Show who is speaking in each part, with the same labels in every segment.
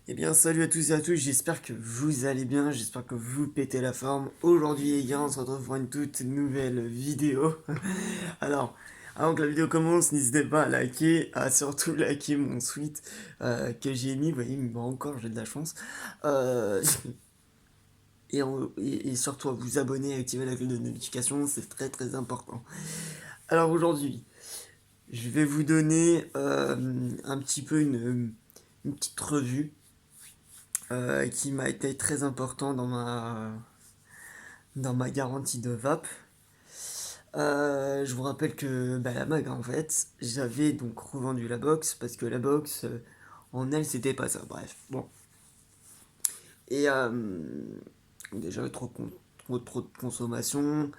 Speaker 1: Eh bien, salut à tous et à tous, j'espère que vous allez bien, j'espère que vous pétez la forme. Aujourd'hui, les gars, on se retrouve pour une toute nouvelle vidéo. Alors, avant que la vidéo commence, n'hésitez pas à liker, à surtout liker mon tweet que j'ai mis. Vous voyez, il me bat encore, j'ai de la chance. Euh, et surtout à vous abonner, à activer la cloche de notification, c'est très très important. Alors aujourd'hui, je vais vous donner un petit peu une petite revue qui m'a été très important dans ma garantie de VAP. Je vous rappelle que la mag en fait, j'avais donc revendu la box parce que la box en elle c'était pas ça. Bref, bon. Et déjà trop de consommation,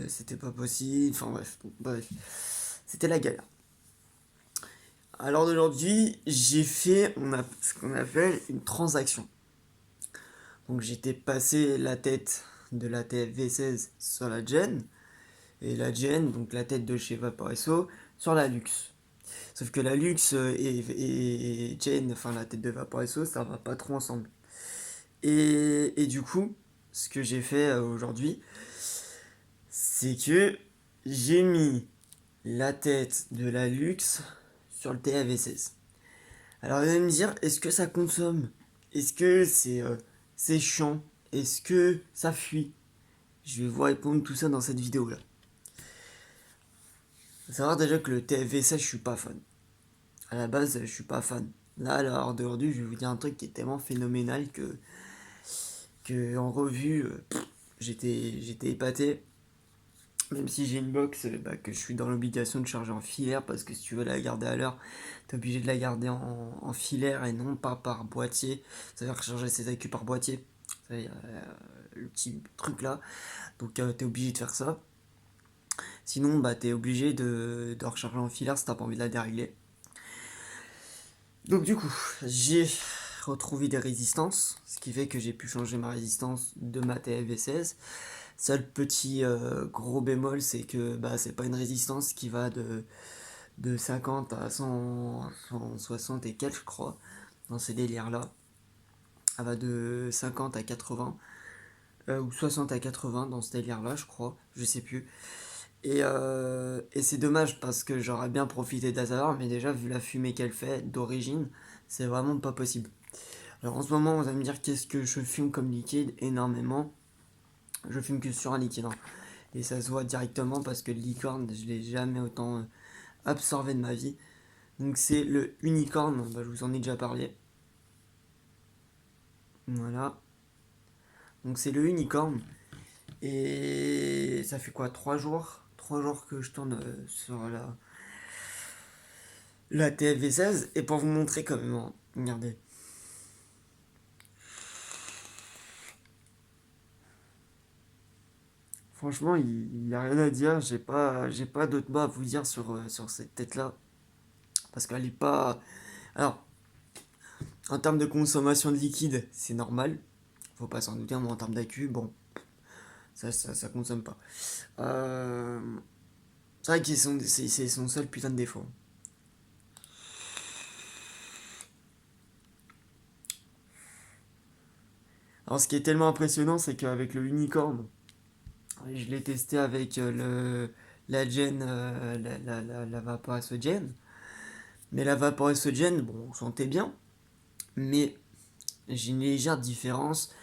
Speaker 1: c'était pas possible. Enfin bref, c'était la galère. Alors d'aujourd'hui, j'ai fait ce qu'on appelle une transaction. Donc j'étais passé la tête de la TFV16 sur la Gen, et la Gen, donc la tête de chez Vaporesso, sur la Lux. Sauf que la Lux et Gen, enfin la tête de Vaporesso, ça va pas trop ensemble. Et du coup, ce que j'ai fait aujourd'hui, c'est que j'ai mis la tête de la Lux sur le TFV16. Alors vous allez me dire, est-ce que ça consomme? Est-ce que c'est chiant? Est-ce que ça fuit? Je vais vous répondre tout ça dans cette vidéo là. Faut savoir déjà que le TFV16, je suis pas fan. À la base, je suis pas fan. Là, à l'heure d'aujourd'hui, je vais vous dire un truc qui est tellement phénoménal que en revue, j'étais épaté. Même si j'ai une box que je suis dans l'obligation de charger en filaire, parce que si tu veux la garder à l'heure, t'es obligé de la garder en filaire et non pas par boîtier. C'est-à-dire recharger ses accus par boîtier. C'est le petit truc là. Donc t'es obligé de faire ça. Sinon, t'es obligé de recharger en filaire si t'as pas envie de la dérégler. Donc du coup, j'ai retrouvé des résistances, ce qui fait que j'ai pu changer ma résistance de ma TFV16. Seul petit gros bémol, c'est que c'est pas une résistance qui va de 50 à 100, 160 et quelques, je crois, dans ces délires-là. Elle va de 50 à 80, ou 60 à 80 dans ce délire-là, je crois, je sais plus. Et c'est dommage parce que j'aurais bien profité d'Azar, mais déjà, vu la fumée qu'elle fait d'origine, c'est vraiment pas possible. Alors en ce moment, vous allez me dire qu'est-ce que je fume comme liquide? Énormément. Je fume que sur un liquide, hein. Et ça se voit directement parce que le licorne, je l'ai jamais autant absorbé de ma vie. Donc c'est le unicorn, je vous en ai déjà parlé. Voilà. Donc c'est le unicorn. Et ça fait quoi? 3 jours? 3 jours que je tourne sur la TFV16. Et pour vous montrer quand même, hein, regardez. Franchement, il n'y a rien à dire. J'ai pas d'autres mots à vous dire sur cette tête-là. Parce qu'elle est pas. Alors, en termes de consommation de liquide, c'est normal. Faut pas s'en douter, mais en termes d'accu, bon, ça consomme pas. Euh, C'est vrai que c'est son seul putain de défaut. Alors, ce qui est tellement impressionnant, c'est qu'avec le unicorn, je l'ai testé avec la Gen, la Vaporous Gen. Mais la Vaporous Gen, bon, on sentait bien. Mais j'ai une légère différence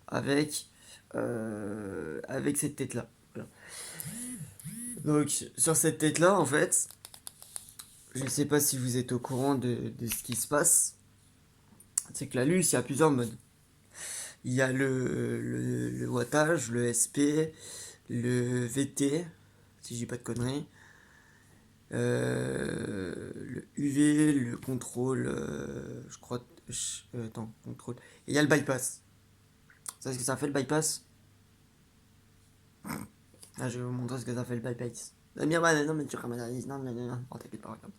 Speaker 1: avec, avec cette tête-là. Voilà. Donc, sur cette tête-là, en fait, je ne sais pas si vous êtes au courant de ce qui se passe. C'est que la Luce, il y a plusieurs modes. Il y a le wattage, le SP, le VT, si je dis pas de conneries, le UV, le contrôle, je crois, attends, contrôle. Et il y a le bypass. Vous savez ce que ça fait le bypass? Ah, je vais vous montrer ce que ça fait le bypass. Bien, non, mais tu ramènes non, non, oh, t'inquiète pas, regarde.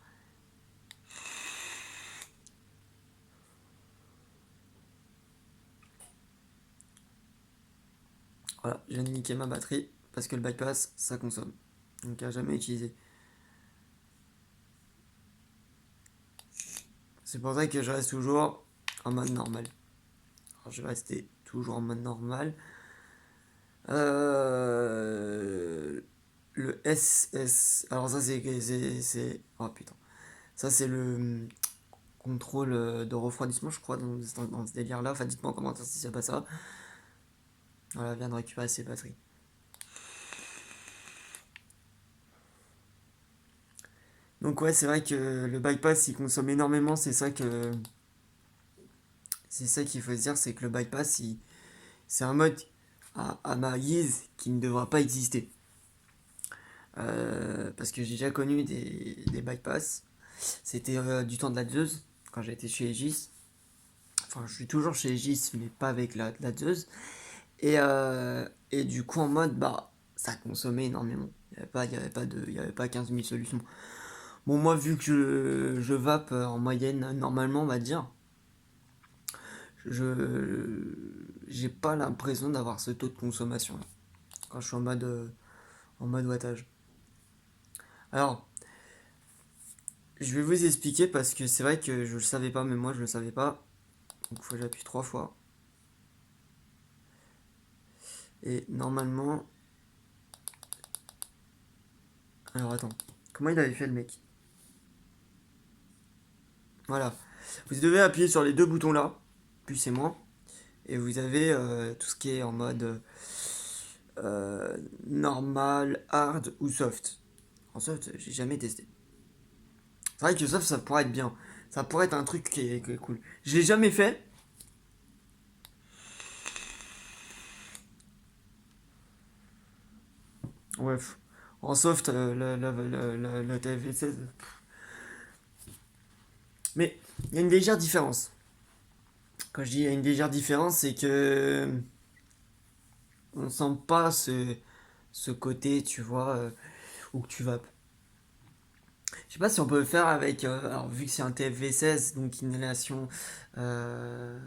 Speaker 1: Voilà, je viens de niquer ma batterie parce que le bypass ça consomme. Donc à jamais utiliser. C'est pour ça que je reste toujours en mode normal. Alors, je vais rester toujours en mode normal. Le SS. Alors, ça, oh putain. Ça, c'est le contrôle de refroidissement, je crois, dans ce délire-là. Enfin, dites-moi en commentaire si c'est pas ça. Voilà, vient de récupérer ses batteries. Donc ouais, c'est vrai que le bypass, il consomme énormément. C'est ça qu'il faut se dire, c'est que le bypass, c'est un mode à ma guise qui ne devra pas exister. Parce que j'ai déjà connu des bypass. C'était du temps de la Zeus, quand j'étais chez Aegis. Enfin, je suis toujours chez Aegis, mais pas avec la Zeus. Et du coup, en mode, bah, ça consommait énormément. Il y avait pas 15 000 solutions. Bon, moi, vu que je vape en moyenne, normalement, on va dire, j'ai pas l'impression d'avoir ce taux de consommation là, quand je suis en mode wattage. Alors, je vais vous expliquer parce que c'est vrai que je le savais pas, mais moi je le savais pas. Donc, il faut que j'appuie 3 fois. Et normalement. Alors, attends. Comment il avait fait le mec? Voilà. Vous devez appuyer sur les deux boutons là, plus et moins. Et vous avez tout ce qui est en mode normal, hard ou soft. En soft, j'ai jamais testé. C'est vrai que soft, ça pourrait être bien. Ça pourrait être un truc qui est cool. Je l'ai jamais fait. Bref. En soft, le TFV16. Mais il y a une légère différence. Quand je dis il y a une légère différence, c'est que on sent pas ce côté, tu vois, où tu vas. Je sais pas si on peut le faire avec. Alors, vu que c'est un TFV16, donc inhalation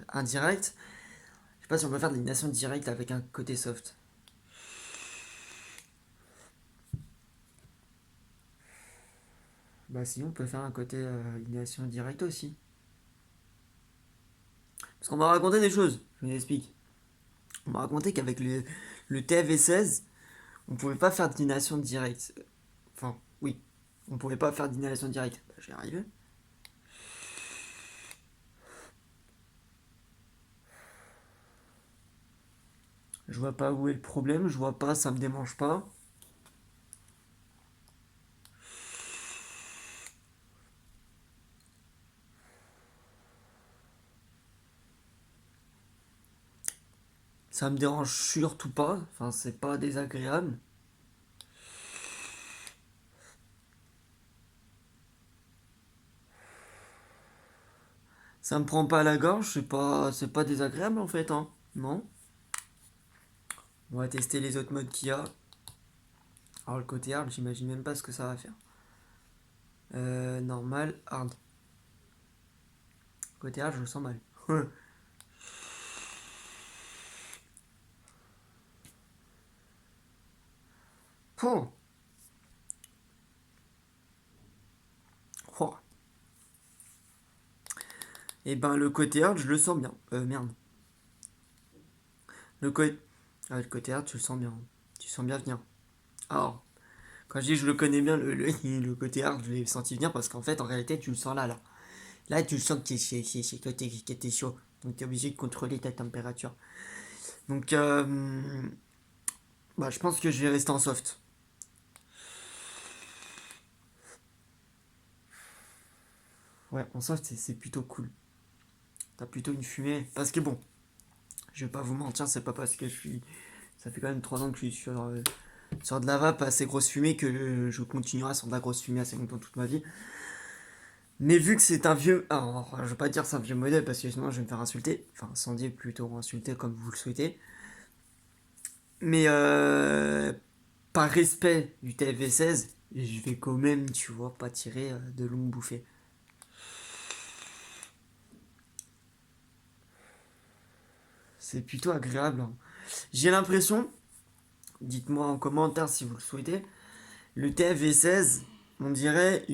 Speaker 1: indirecte, je sais pas si on peut faire de l'inhalation directe avec un côté soft. Bah, sinon, on peut faire un côté inhalation directe aussi. Parce qu'on m'a raconté des choses, je vous explique. On m'a raconté qu'avec le TFV16, on pouvait pas faire d'inhalation directe. Enfin, oui, on pouvait pas faire d'inhalation directe. Bah, j'y arrivé. Je vois pas où est le problème, je vois pas, ça me démange pas. Ça me dérange surtout pas, enfin c'est pas désagréable. Ça me prend pas à la gorge, c'est pas désagréable en fait, hein. Non. On va tester les autres modes qu'il y a. Alors le côté hard, j'imagine même pas ce que ça va faire. Normal, hard. Côté hard, je le sens mal. Oh. Oh. Et ben le côté hard, je le sens bien. Merde. Le côté... Ah, le côté hard, tu le sens bien. Tu sens bien venir. Alors, quand je dis je le connais bien, le côté hard, je l'ai senti venir parce qu'en fait, en réalité, tu le sens là, là. Là, tu le sens que t'es chaud. Donc, t'es obligé de contrôler ta température. Donc, bah, je pense que je vais rester en soft. Ouais, en soft, c'est plutôt cool. T'as plutôt une fumée. Parce que bon, je vais pas vous mentir, c'est pas parce que je suis. Ça fait quand même 3 ans que je suis sur de la vape assez grosse fumée que je continuerai sur de la grosse fumée assez longtemps toute ma vie. Mais vu que c'est un vieux. Alors, je vais pas dire c'est un vieux modèle parce que sinon je vais me faire insulter. Enfin, sans dire plutôt insulter comme vous le souhaitez. Mais par respect du TFV16, je vais quand même, tu vois, pas tirer de longues bouffées. C'est plutôt agréable, hein. J'ai l'impression, dites-moi en commentaire si vous le souhaitez, le TFV16, on dirait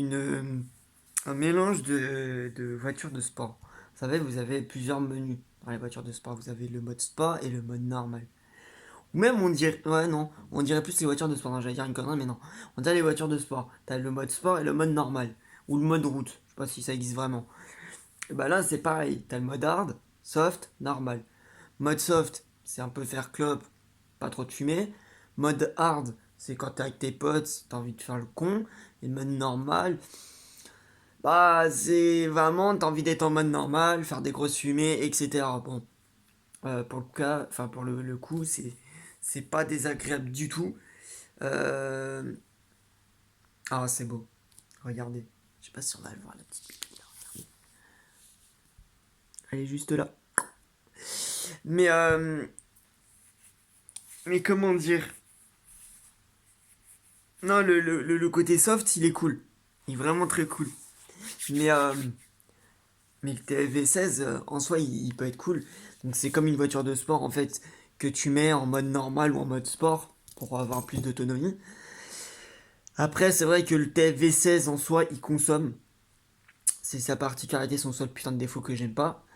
Speaker 1: un mélange de voitures de sport. Vous savez, vous avez plusieurs menus dans les voitures de sport. Vous avez le mode sport et le mode normal. Ou même on dirait, ouais non, on dirait plus les voitures de sport. Non, j'allais dire une connerie, mais non. On dirait les voitures de sport. T'as le mode sport et le mode normal. Ou le mode route. Je sais pas si ça existe vraiment. Et bah là, c'est pareil. T'as le mode hard, soft, normal. Mode soft, c'est un peu faire clope, pas trop de fumée. Mode hard, c'est quand t'es avec tes potes, t'as envie de faire le con. Et le mode normal, bah c'est vraiment, t'as envie d'être en mode normal, faire des grosses fumées, etc. Bon, pour le cas, enfin pour le coup, c'est pas désagréable du tout. Euh, Ah, c'est beau. Regardez. Je sais pas si on va le voir la petite pépite. Elle est juste là. Mais mais comment dire? Non, le côté soft, il est cool. Il est vraiment très cool. Mais, euh, mais le TFV16, en soi, il peut être cool. Donc c'est comme une voiture de sport, en fait, que tu mets en mode normal ou en mode sport pour avoir plus d'autonomie. Après, c'est vrai que le TFV16 en soi, il consomme. C'est sa particularité, son seul putain de défaut que j'aime pas.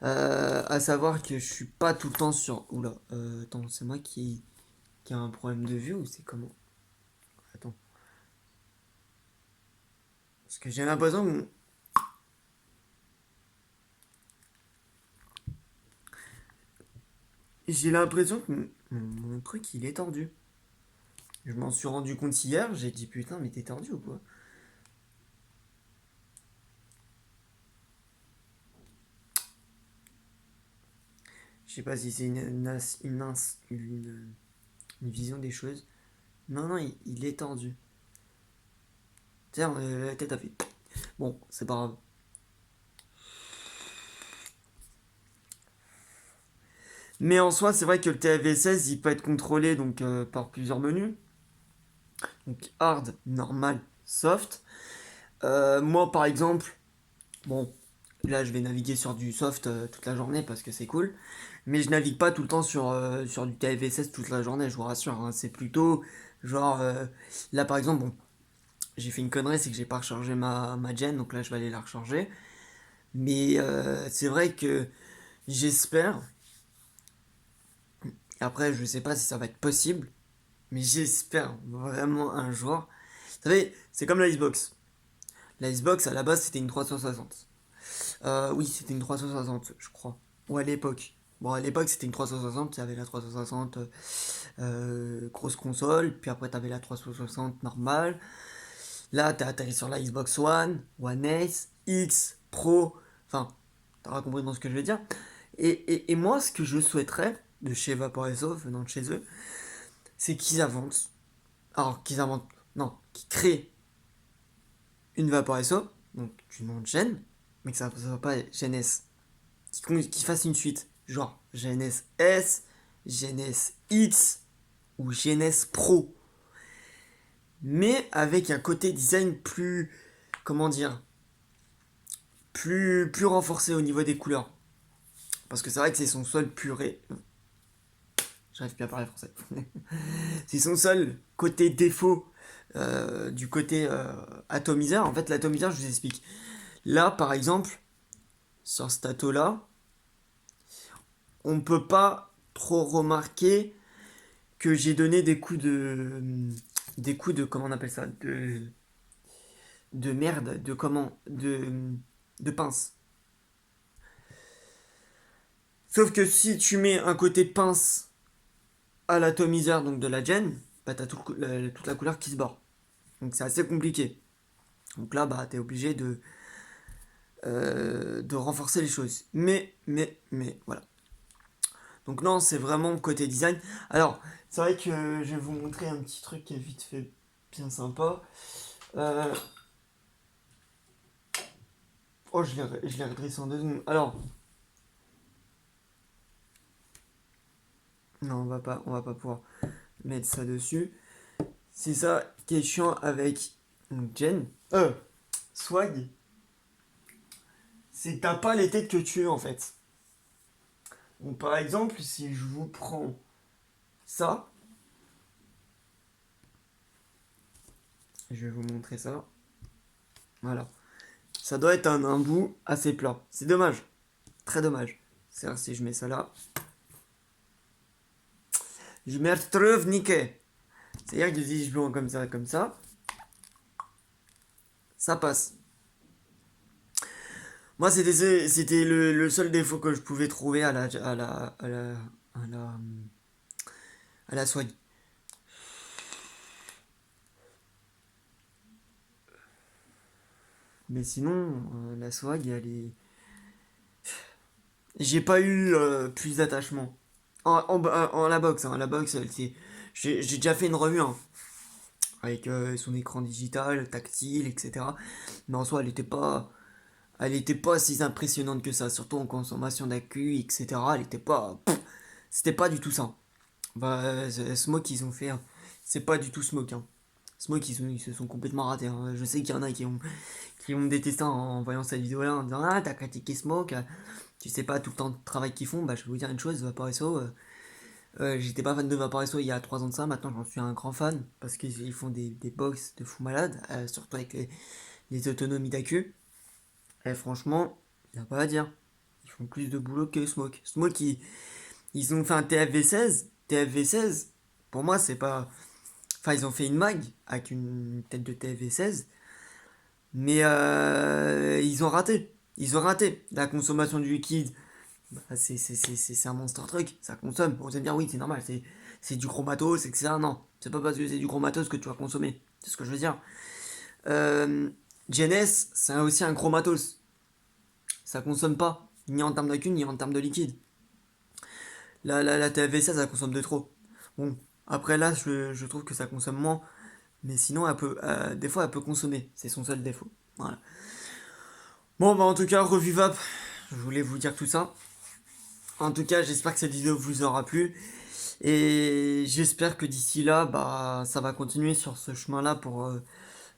Speaker 1: À savoir que je suis pas tout le temps sur. Oula, attends, c'est moi qui a un problème de vue ou c'est comment? Attends. Parce que j'ai l'impression que mon truc il est tordu. Je m'en suis rendu compte hier, j'ai dit putain, mais t'es tordu ou quoi? Je sais pas si c'est une vision des choses. Non, non, il est tordu. Tiens, la tête a fait. Bon, c'est pas grave. Mais en soi, c'est vrai que le TFV16 il peut être contrôlé donc par plusieurs menus. Donc hard, normal, soft. Moi par exemple, bon, là je vais naviguer sur du soft toute la journée parce que c'est cool. Mais je navigue pas tout le temps sur du TFV16 toute la journée, je vous rassure, hein. C'est plutôt genre là par exemple, bon, j'ai fait une connerie, c'est que j'ai pas rechargé ma gen, donc là je vais aller la recharger. Mais c'est vrai que j'espère, après je sais pas si ça va être possible, mais j'espère vraiment un jour. Vous savez, c'est comme la Xbox. La Xbox à la base c'était une 360. Oui, c'était une 360, je crois. Ou à l'époque. Bon, à l'époque c'était une 360, il y avait la 360 grosse console, puis après t'avais la 360 normale. Là, t'as atterri sur la Xbox One, One S, X, Pro, enfin, t'auras compris dans ce que je vais dire. Et moi, ce que je souhaiterais de chez Vaporesso, venant de chez eux, c'est qu'ils avancent. Alors, qu'ils inventent, non, qu'ils créent une Vaporesso, donc du nom de Gen, mais que ça ne soit pas Gen S. Qu'ils fassent une suite, genre Gen S S, Gen S X ou Gen S Pro. Mais avec un côté design plus, comment dire, plus renforcé au niveau des couleurs. Parce que c'est vrai que c'est son seul purée. J'arrive plus à parler français. C'est son seul côté défaut du côté atomiseur. En fait, l'atomiseur, je vous explique. Là, par exemple, sur cet ato-là, on ne peut pas trop remarquer que j'ai donné des coups de. Des coups de. Comment on appelle ça? De merde. De comment? De pince. Sauf que si tu mets un côté pince à l'atomiseur, donc de la gen, bah t'as toute la couleur qui se barre. Donc c'est assez compliqué. Donc là, bah t'es obligé de renforcer les choses. Mais, voilà. Donc non, c'est vraiment côté design. Alors, c'est vrai que je vais vous montrer un petit truc qui est vite fait bien sympa. Euh, Oh, je l'ai redressé en 2 secondes. Alors, non, on va pas pouvoir mettre ça dessus. C'est ça qui est chiant avec Jen. Swag. C'est que t'as pas les têtes que tu veux en fait. Donc par exemple, si je vous prends ça, je vais vous montrer ça. Voilà. ça doit être un bout assez plat. C'est dommage. Très dommage. C'est-à-dire si je mets ça là. Je me retrouve niqué. C'est-à-dire que si je prends comme ça passe. Moi, c'était le seul défaut que je pouvais trouver à la swag. Mais sinon, la swag, elle est. J'ai pas eu plus d'attachement. En la box, hein, la box, j'ai déjà fait une revue hein, avec son écran digital, tactile, etc. Mais en soi, elle était pas si impressionnante que ça, surtout en consommation d'accu, etc. Elle était pas, c'était pas du tout ça. Bah, Smoke ils ont fait, hein. C'est pas du tout Smoke. Hein. Smoke ils se sont complètement ratés. Hein. Je sais qu'il y en a qui ont détesté en voyant cette vidéo-là en disant ah t'as critiqué Smoke, tu sais pas tout le temps de travail qu'ils font. Bah je vais vous dire une chose, Vaporesso, j'étais pas fan de Vaporesso il y a 3 ans de ça, maintenant j'en suis un grand fan parce qu'ils font des box de fou malade, surtout avec les autonomies d'accu. Et franchement, y a pas à dire. Ils font plus de boulot que Smoke. Smoke, ils ont fait un TFV16. TFV16, pour moi, c'est pas. Enfin, ils ont fait une mag avec une tête de TFV16. Mais ils ont raté. Ils ont raté. La consommation du liquide, bah, c'est un monstre truc. Ça consomme. Vous allez me dire, oui, c'est normal. C'est du gros matos, etc. Non. C'est pas parce que c'est du gros matos que tu vas consommer. C'est ce que je veux dire. GNS, c'est aussi un gros matos. Ça consomme pas. Ni en termes d'accu, ni en termes de liquide. La TFV16, ça consomme de trop. Bon, après là, je trouve que ça consomme moins. Mais sinon, des fois, elle peut consommer. C'est son seul défaut. Voilà. Bon, bah en tout cas, revue VAP. Je voulais vous dire tout ça. En tout cas, j'espère que cette vidéo vous aura plu. Et j'espère que d'ici là, bah, ça va continuer sur ce chemin-là pour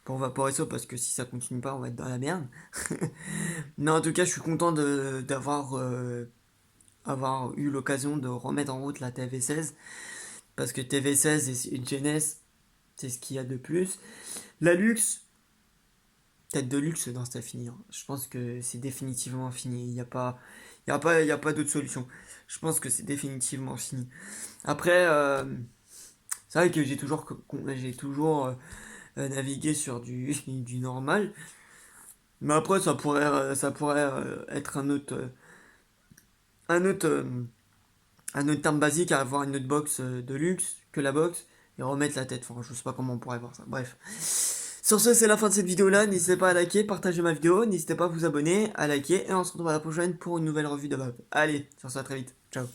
Speaker 1: Vaporesso. Parce que si ça continue pas, on va être dans la merde. Mais en tout cas, je suis content d'avoir avoir eu l'occasion de remettre en route la TV16. Parce que TV16 et GNS, c'est ce qu'il y a de plus. La luxe, tête de luxe, non, c'est fini. Hein. Je pense que c'est définitivement fini. Il y a pas d'autre solution. Je pense que c'est définitivement fini. Après, c'est vrai que j'ai toujours navigué sur du normal. Mais après, ça pourrait être un autre, euh, un autre terme basique à avoir une autre box de luxe que la box et remettre la tête. Enfin, je sais pas comment on pourrait voir ça. Bref. Sur ce, c'est la fin de cette vidéo-là. N'hésitez pas à liker, partager ma vidéo. N'hésitez pas à vous abonner, à liker. Et on se retrouve à la prochaine pour une nouvelle revue de Bob. Allez, sur ce, à très vite. Ciao.